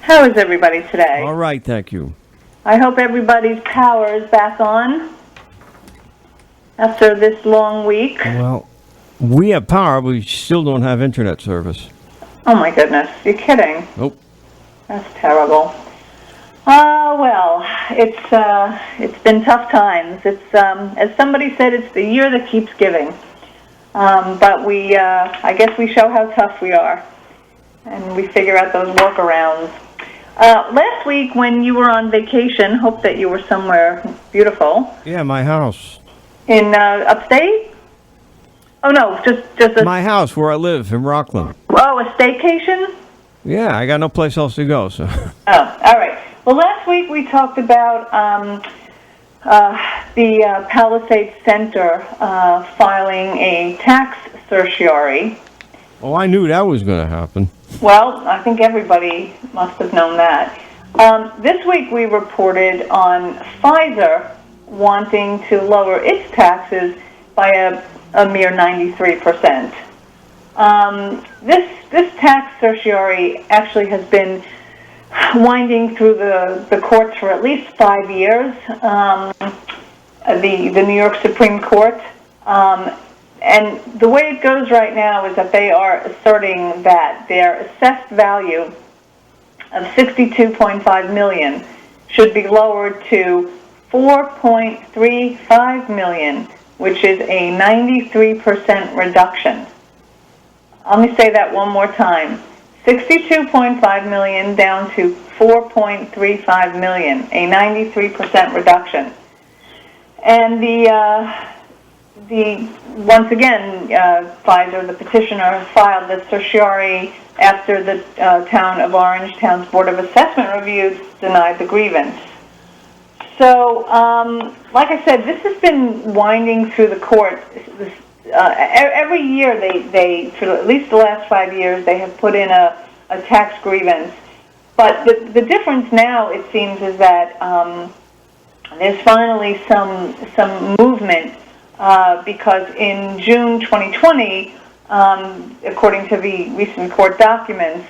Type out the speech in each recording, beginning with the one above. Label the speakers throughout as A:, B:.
A: How is everybody today?
B: All right, thank you.
A: I hope everybody's power is back on after this long week.
B: Well, we have power, but we still don't have internet service.
A: Oh my goodness, you're kidding.
B: Nope.
A: That's terrible. Well, it's been tough times. It's as somebody said, it's the year that keeps giving. But I guess we show how tough we are, and we figure out those workarounds. Last week when you were on vacation, hope that you were somewhere beautiful.
B: Yeah, my house.
A: In upstate? Oh no, just a...
B: My house where I live in Rockland.
A: Oh, a staycation?
B: Yeah, I got no place else to go, so...
A: Oh, all right. Well, last week we talked about the Palisades Center filing a tax certiorari.
B: Oh, I knew that was going to happen.
A: Well, I think everybody must have known that. This week we reported on Pfizer wanting to lower its taxes by a mere 93%. This tax certiorari actually has been winding through the courts for at least 5 years, the New York Supreme Court. And the way it goes right now is that they are asserting that their assessed value of $62.5 million should be lowered to $4.35 million, which is a 93% reduction. Let me say that one more time. $62.5 million down to $4.35 million, a 93% reduction. And once again, Pfizer, the petitioner, filed the certiorari after the town of Orangetown's Board of Assessment Review denied the grievance. So, like I said, this has been winding through the court. Every year, they, for at least the last 5 years, they have put in a tax grievance. But the difference now, it seems, is that there's finally some movement because in June 2020, according to the recent court documents,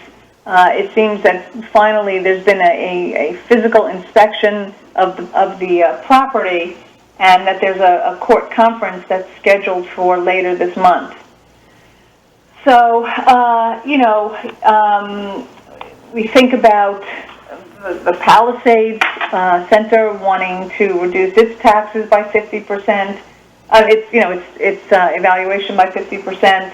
A: it seems that finally there's been a physical inspection of the property, and that there's a court conference that's scheduled for later this month. So, we think about the Palisades Center wanting to reduce its taxes by 50%. Its evaluation by 50%.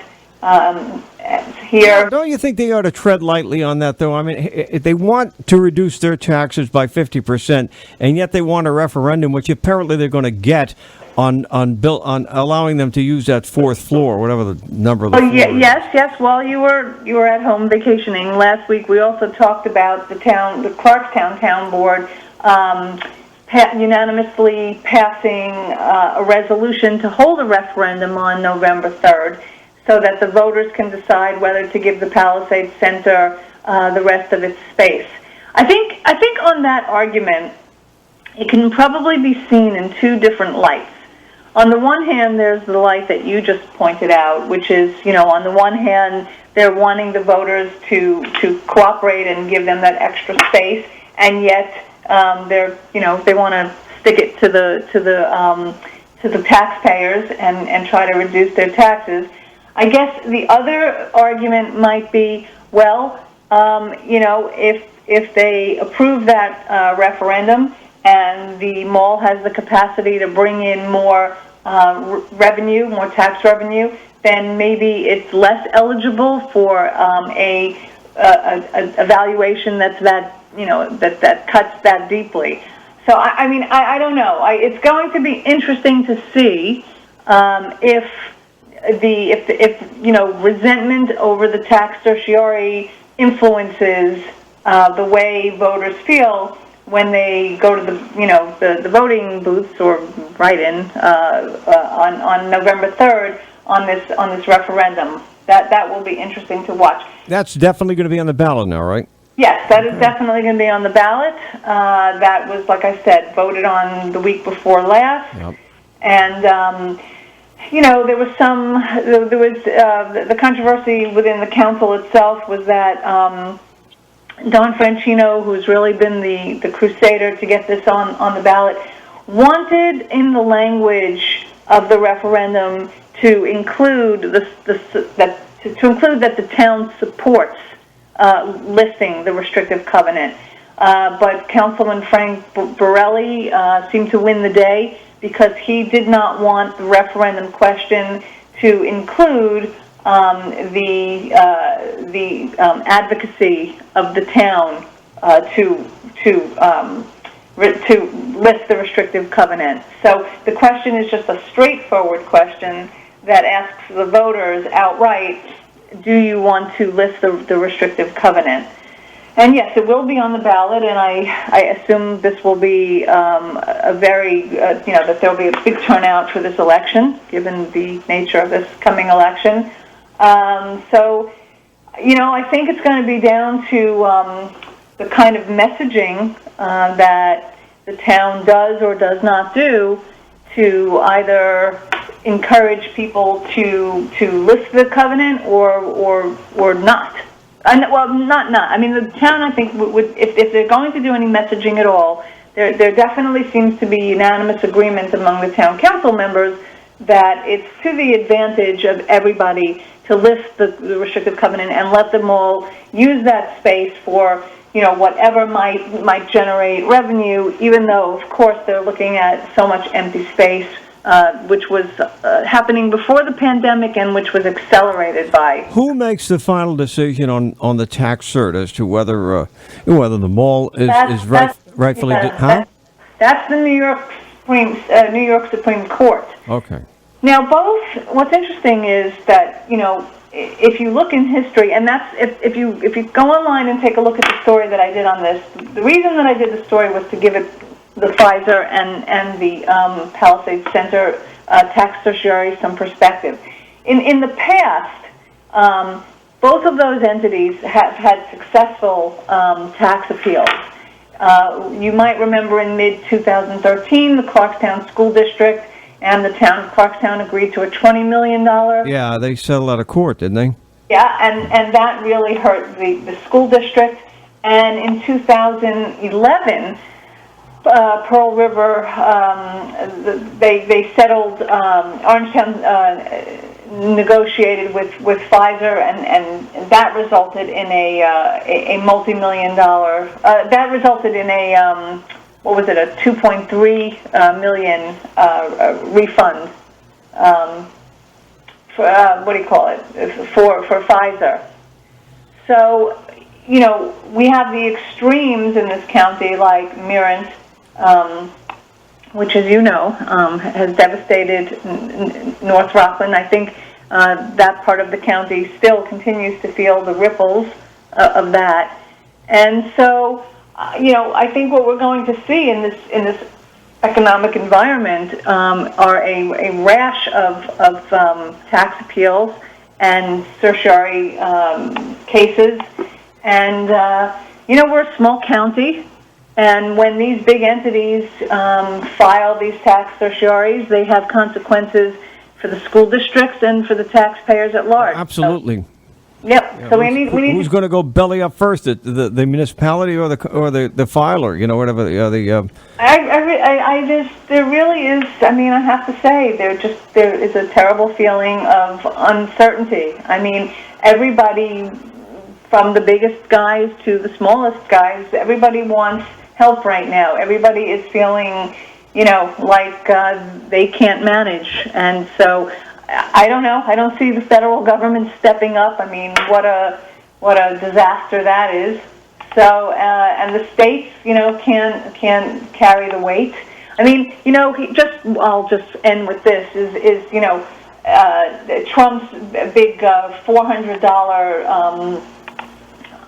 A: Here.
B: Don't you think they ought to tread lightly on that, though? I mean, they want to reduce their taxes by 50%, and yet they want a referendum, which apparently they're going to get on allowing them to use that fourth floor, whatever the number of the floor is.
A: Yes. While you were at home vacationing last week, we also talked about the Clarkstown Town Board unanimously passing a resolution to hold a referendum on November 3rd, so that the voters can decide whether to give the Palisades Center the rest of its space. I think on that argument, it can probably be seen in two different lights. On the one hand, there's the light that you just pointed out, which is, on the one hand, they're wanting the voters to cooperate and give them that extra space, and yet they want to stick it to the taxpayers and try to reduce their taxes. I guess the other argument might be, if they approve that referendum and the mall has the capacity to bring in more revenue, more tax revenue, then maybe it's less eligible for a valuation that cuts that deeply. So I don't know. It's going to be interesting to see if resentment over the tax certiorari influences the way voters feel when they go to the voting booths or write-in on November 3rd on this referendum. That will be interesting to watch.
B: That's definitely going to be on the ballot now, right?
A: Yes, that is definitely going to be on the ballot. That was, like I said, voted on the week before last.
B: Yep.
A: And there was the controversy within the council itself was that Don Franchino, who's really been the crusader to get this on the ballot, wanted in the language of the referendum to include that the town supports lifting the restrictive covenant. But Councilman Frank Borelli seemed to win the day because he did not want the referendum question to include the advocacy of the town to lift the restrictive covenant. So the question is just a straightforward question that asks the voters outright, do you want to lift the restrictive covenant? And yes, it will be on the ballot, and I assume this will be a very, that there will be a big turnout for this election, given the nature of this coming election. So, I think it's going to be down to the kind of messaging that the town does or does not do to either encourage people to lift the covenant or not. Not. I mean, the town, I think, would if they're going to do any messaging at all, there definitely seems to be unanimous agreement among the town council members that it's to the advantage of everybody to lift the restrictive covenant and let them all use that space for, whatever might generate revenue, even though, of course, they're looking at so much empty space, which was happening before the pandemic and which was accelerated by. Who
B: makes the final decision on the tax cert as to whether the mall is rightfully?
A: That's the New York Supreme Court.
B: Okay.
A: Now, what's interesting is that, if you look in history, and that's, if you go online and take a look at the story that I did on this, the reason that I did the story was to give it the Pfizer and the Palisades Center tax certiorari some perspective. In the past, both of those entities have had successful tax appeals. You might remember in mid-2013, the Clarkstown School District and the town of Clarkstown agreed to a $20 million.
B: Yeah, they settled out of court, didn't they?
A: Yeah, and that really hurt the school district. And in 2011, Pearl River, they settled, Orangetown negotiated with Pfizer, and that resulted in a multi-million dollar, that resulted in a, a 2.3 million refund, for Pfizer. So, we have the extremes in this county, like Mirant, which, as you know, has devastated North Rockland. I think that part of the county still continues to feel the ripples of that. And so, I think what we're going to see in this economic environment are a rash of tax appeals and certiorari cases. And, we're a small county. And when these big entities file these tax certioraries, they have consequences for the school districts and for the taxpayers at large.
B: Absolutely.
A: So, yep.
B: Yeah,
A: so we need.
B: Who's going to go belly up first? The municipality or the filer? Whatever.
A: There really is. I mean, I have to say, there is a terrible feeling of uncertainty. I mean, everybody, from the biggest guys to the smallest guys, everybody wants help right now. Everybody is feeling, like they can't manage. And so, I don't know. I don't see the federal government stepping up. I mean, what a disaster that is. So, and the states, can carry the weight. I mean, I'll just end with this, is Trump's big $400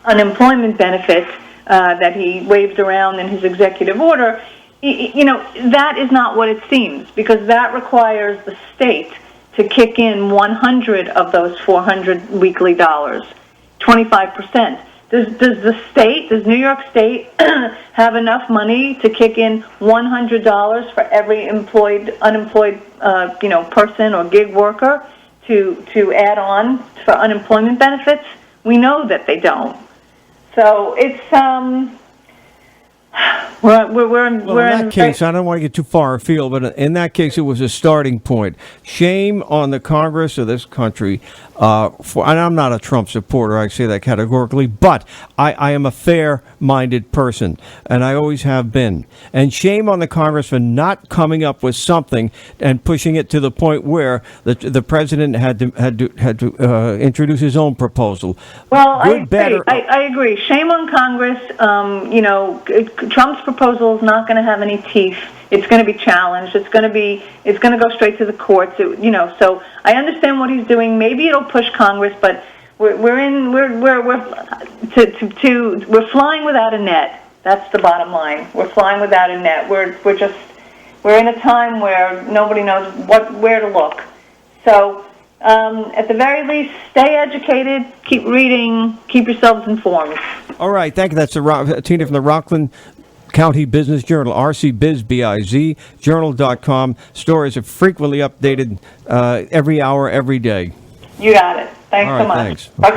A: unemployment benefit that he waved around in his executive order, that is not what it seems, because that requires the state to kick in 100 of those 400 weekly dollars, 25%. Does New York State have enough money to kick in $100 for every unemployed person or gig worker to add on for unemployment benefits? We know that they don't. So it's, we're in,
B: Well, in that case, I don't want to get too far afield, but in that case, it was a starting point. Shame on the Congress of this country and I'm not a Trump supporter, I say that categorically, but I am a fair-minded person, and I always have been. And shame on the Congress for not coming up with something and pushing it to the point where the president had to introduce his own proposal.
A: Well,
B: Good,
A: I agree. Shame on Congress. Trump's proposal is not going to have any teeth. It's going to be challenged. It's going to go straight to the courts. So I understand what he's doing. Maybe it'll push Congress, but we're flying without a net. That's the bottom line. We're flying without a net. We're in a time where nobody knows where to look. So at the very least, stay educated, keep reading, keep yourselves informed.
B: All right, thank you. That's Tina from the Rockland County Business Journal, RCBiz, journal.com. Stories are frequently updated every hour, every day.
A: You got it. Thanks
B: All
A: so
B: right,
A: much.
B: thanks.
A: Okay.